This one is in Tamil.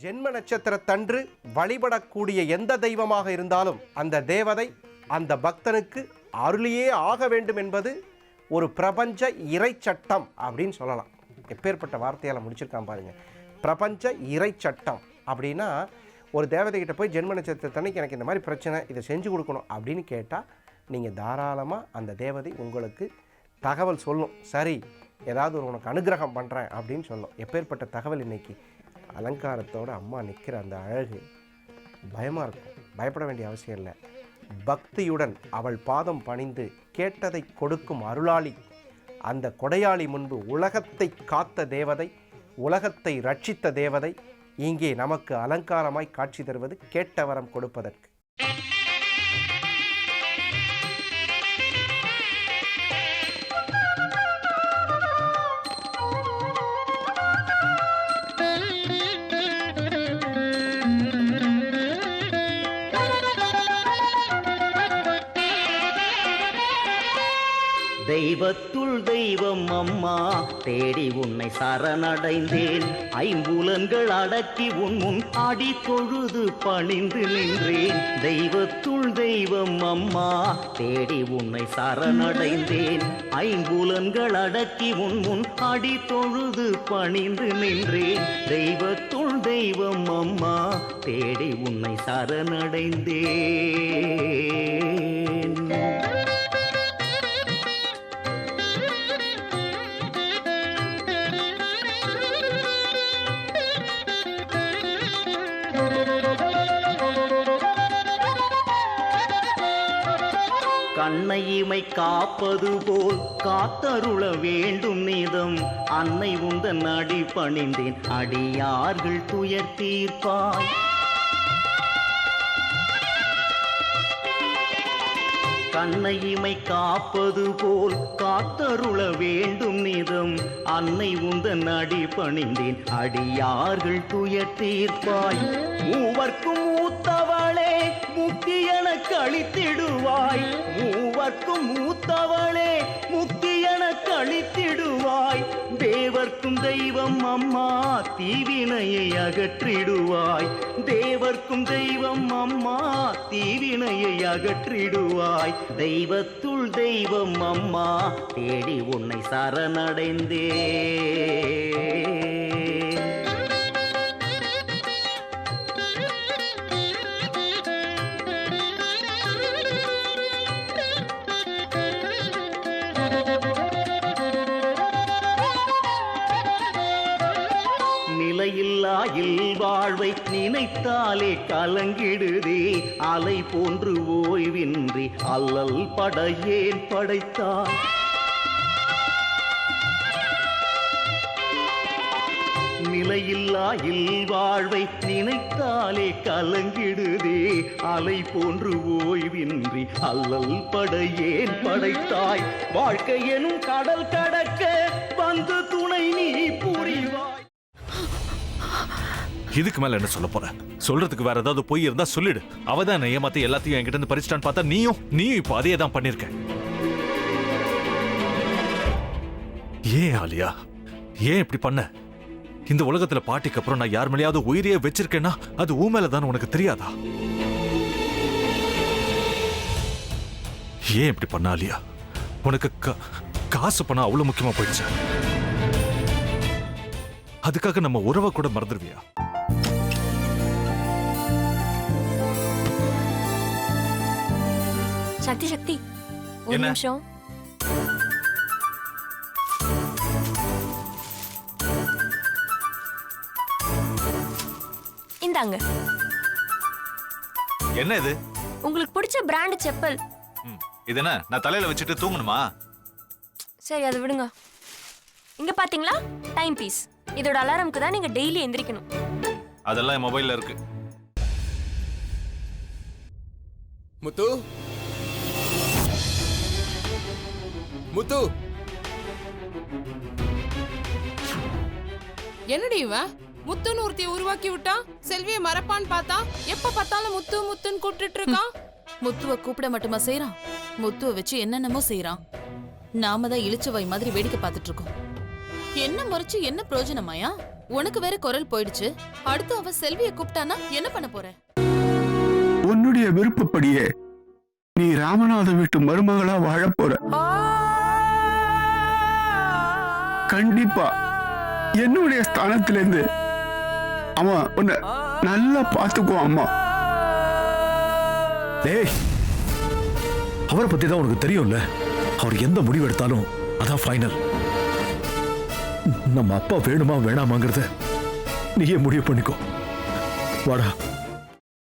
ஜென்ம நட்சத்திரத்தன்று வழிபடக்கூடிய எந்த தெய்வமாக இருந்தாலும் அந்த தேவதை அந்த பக்தனுக்கு அருளியே ஆக வேண்டும் என்பது ஒரு பிரபஞ்ச இறை சட்டம் அப்படின்னு சொல்லலாம். எப்பேற்பட்ட வார்த்தையால் முடிச்சிருக்கான் பாருங்க. பிரபஞ்ச இறை சட்டம் அப்படின்னா ஒரு தேவதைகிட்ட போய் ஜென்ம நட்சத்திரத்தன்னைக்கு எனக்கு இந்த மாதிரி பிரச்சனை, இதை செஞ்சு கொடுக்கணும் அப்படின்னு கேட்டால் நீங்கள் தாராளமாக அந்த தேவதை உங்களுக்கு தகவல் சொல்லும். சரி, ஏதாவது ஒரு உனக்கு அனுகிரகம் பண்ணுறேன் அப்படின்னு சொல்லும். எப்பேற்பட்ட தகவல் இன்னைக்கு அலங்காரத்தோடு அம்மா நிற்கிற அந்த அழகு பயமாக இருக்கும். பயப்பட வேண்டிய அவசியம் இல்லை. பக்தியுடன் அவள் பாதம் பணிந்து கேட்டதை கொடுக்கும் அருளாளி, அந்த கொடையாளி முன்பு உலகத்தை காத்த தேவதை, உலகத்தை ரட்சித்த தேவதை இங்கே நமக்கு அலங்காரமாய் காட்சி தருவது கேட்ட வரம் கொடுப்பதற்கு. தெய்வத்துள் தெய்வம் அம்மா, தேடி உன்னை சரணடைந்தேன். ஐம்புலன்கள் அடக்கி உன் முன் அடி தொழுது பணிந்து நின்றேன். தெய்வத்துள் தெய்வம் அம்மா, தேடி உன்னை சரணடைந்தேன். ஐம்புலன்கள் அடக்கி உன் முன் அடி தொழுது பணிந்து நின்றேன். தெய்வத்துள் தெய்வம் அம்மா, தேடி உன்னை சரணடைந்தேன். கண்ணை இமை காப்பது போல் காத்தருள வேண்டும் நீதம். அன்னை உந்தன் அடி பணிந்தேன், அடியார்கள் துயர் தீர்ப்பாய். கண்ணை இமை காப்பது போல் காத்தருள வேண்டும் நீதம். அன்னை உந்தன் அடி பணிந்தேன், அடியார்கள் துயர் தீர்ப்பாய். மூவர்க்கும் மூத்தவளே முக்தி எனக்கு அளித்திடுவாய். மூவர்க்கும் மூத்தவளே முக்தி எனக்கு அளித்திடுவாய். தேவர்க்கும் தெய்வம் அம்மா, தீவினையை அகற்றிடுவாய். தேவர்க்கும் தெய்வம் அம்மா, தீவினையை அகற்றிடுவாய். தெய்வத்துள் தெய்வம் அம்மா, தேடி உன்னை சரணடைந்தேன். நிலையில்லா இல்வாழ்வை நினைத்தாலே கலங்கிடுதே. அலை போன்று ஓய்வின்றி அல்லல் படையேன் படைத்தான். நிலையில்லா இல்வாழ்வை நினைத்தாலே கலங்கிடுதே. அலை போன்று ஓய்வின்றி அல்லல் படையேன் படைத்தாய். வாழ்க்கை எனும் கடல் கடக்க வந்து துணை நீ புரிவாய். இதுக்கு மேல என்ன சொல்ல போற? சொல்றதுக்கு வேற ஏதாவது போய் இருந்தா சொல்லிடு. அவதான் என்ன ஏமாத்தி எல்லாத்தையும் என்கிட்ட இருந்து பறிச்சிட்டான்னு பார்த்தா நீயும் இப்போ அதே தான் பண்ணிருக்க. ஏன் ஆலியா, ஏன் இப்படி பண்ண? இந்த உலகத்துல பாட்டிக்கு அப்புறம் நான் யார் மேலேயாவது உயிரியே வச்சிருக்கேன்னா அது ஊ மேலதான் உனக்கு தெரியாதா? ஏன் இப்படி பண்ண ஆலியா? உனக்கு காசு பணம் அவ்வளவு முக்கியமா போயிடுச்சு. அதுக்காக நம்ம உறவை கூட மறந்துடுவியா? சக்தி சக்தி, ஒரு நிமிஷம். இந்தாங்க. என்ன இது? உங்களுக்கு பிடிச்ச பிராண்ட் செப்பல். இது என்ன நான் தலையில வச்சுட்டு தூங்கணுமா? சரி, அதை விடுங்க. இங்க பாத்தீங்களா, டைம் பீஸ். இதோட அலாரம்க்கு தான் நீங்க டெய்லி எந்திரிக்கணும். அதெல்லாம் என் மொபைல்ல இருக்கு. முத்து, முத்து, என்னடி இவன் முத்துன்னு ஒருத்தைய உருவாக்கி விட்டான். செல்வியை மறப்பான்னு பார்த்தா எப்ப பார்த்தாலும் முத்து முத்துன்னு கூப்பிட்டு இருக்கான். முத்துவ கூப்பிட மட்டுமா செய்யறான், முத்துவ வச்சு என்னென்னமோ செய்யறான். நாம தான் இழிச்சவாய் மாதிரி வேடிக்கை பார்த்துட்டு இருக்கோம். என்ன முறைச்சு என்ன பிரயோஜனமாயா? உனக்கு வேற குரல் போயிடுச்சு. அடுத்து அவ செல்வியை கூப்பிட்டானா என்ன பண்ண போற? உன்னுடைய விருப்பப்படியே நீ ராமநாத வீட்டு மருமகளா வாழப் போற. கண்டிப்பா என்னுடைய ஸ்தானத்திலிருந்து அவன் உன்னை நல்லா பார்த்துக்குவான் அம்மா. டேய், அவரை பத்தி தான் உனக்கு தெரியும்ல. அவர் எந்த முடிவு எடுத்தாலும் அதான் ஃபைனல். நம்ம அப்பா வேணுமா வேணாமாங்கிறத நீயே முடிவு பண்ணிக்கோ. வாடா.